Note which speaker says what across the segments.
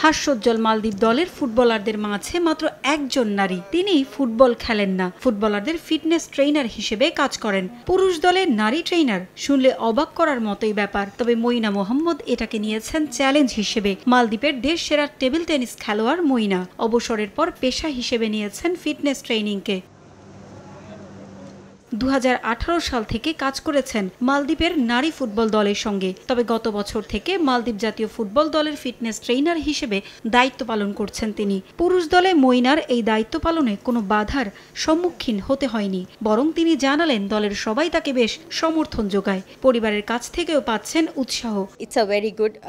Speaker 1: হাস্যোজ্জ্বল মালদ্বীপ দলের ফুটবলারদের মাঝে মাত্র একজন নারী, তিনি ফুটবল খেলেন না, ফুটবলারদের ফিটনেস ট্রেইনার হিসেবে কাজ করেন। পুরুষ দলের নারী ট্রেইনার শুনলে অবাক করার মতোই ব্যাপার, তবে মইনা মোহাম্মদ এটাকে নিয়েছেন চ্যালেঞ্জ হিসেবে। মালদ্বীপের দেশ সেরা টেবিল টেনিস খেলোয়াড় মইনা অবসরের পর পেশা হিসেবে নিয়েছেন ফিটনেস ট্রেনিংকে। 2018 সাল থেকে কাজ করেছেন মালদ্বীপের নারী ফুটবল দলের সঙ্গে, তবে গত বছর থেকে মালদ্বীপ জাতীয় ফুটবল দলের ফিটনেস ট্রেইনার হিসেবে দায়িত্ব পালন করছেন তিনি। পুরুষ দলে মইনার এই দায়িত্ব পালনে কোনো বাধার সম্মুখীন হতে হয়নি, বরং তিনি জানালেন দলের সবাই তাকে বেশ সমর্থন যোগায়, পরিবারের কাছ থেকেও পাচ্ছেন উৎসাহ।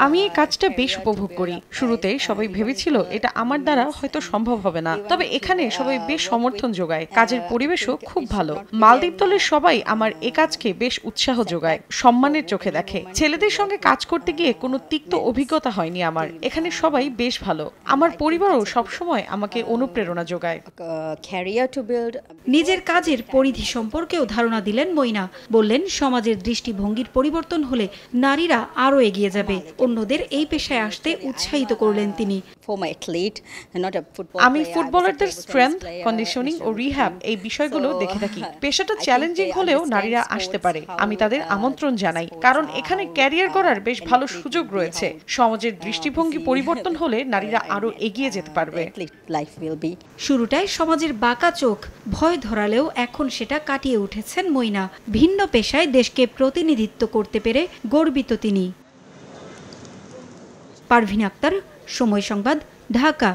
Speaker 2: আমি এই কাজটা বেশ উপভোগ করি। শুরুতে সবাই ভেবেছিল এটা আমার দ্বারা হয়তো সম্ভব হবে না, তবে এখানে সবাই বেশ সমর্থন যোগায়, কাজের পরিবেশও খুব ভালো। মালদ্বীপ দলের সবাই আমার এ কাজকে বেশ উৎসাহ যোগায়, সম্মানের চোখে দেখে। ছেলেদের সঙ্গে কাজ করতে গিয়ে কোনো তিক্ত অভিজ্ঞতা হয়নি আমার, এখানে সবাই বেশ ভালো। আমার পরিবারও সবসময় আমাকে অনুপ্রেরণা যোগায়।
Speaker 1: নিজের কাজের পরিধি সম্পর্কেও ধারণা দিলেন মইনা, বললেন সমাজের দৃষ্টিভঙ্গির পরিবর্তন হলে নারীরা আরও এগিয়ে যাবে। অন্যদের এই পেশায় আসতে উৎসাহিত করলেন তিনি।
Speaker 2: আমি ফুটবলারদের স্ট্রেংথ, কন্ডিশনিং ও রিহ্যাব এই বিষয়গুলো দেখে থাকি। পেশাটা চ্যালেঞ্জিং হলেও নারীরা আসতে পারে, আমি তাদের আমন্ত্রণ জানাই, কারণ এখানে ক্যারিয়ার করার বেশ ভালো সুযোগ রয়েছে। সমাজের দৃষ্টিভঙ্গি পরিবর্তন হলে নারীরা আরো এগিয়ে যেতে পারবে।
Speaker 1: শুরুটায় সমাজের বাঁকা চোখ ভয় ধরালেও এখন সেটা কাটিয়ে উঠেছেন মইনা। ভিন্ন পেশায় দেশকে প্রতিনিধিত্ব করতে পেরে গর্বিত তিনি। পারভিন আক্তার, সময় সংবাদ, ঢাকা।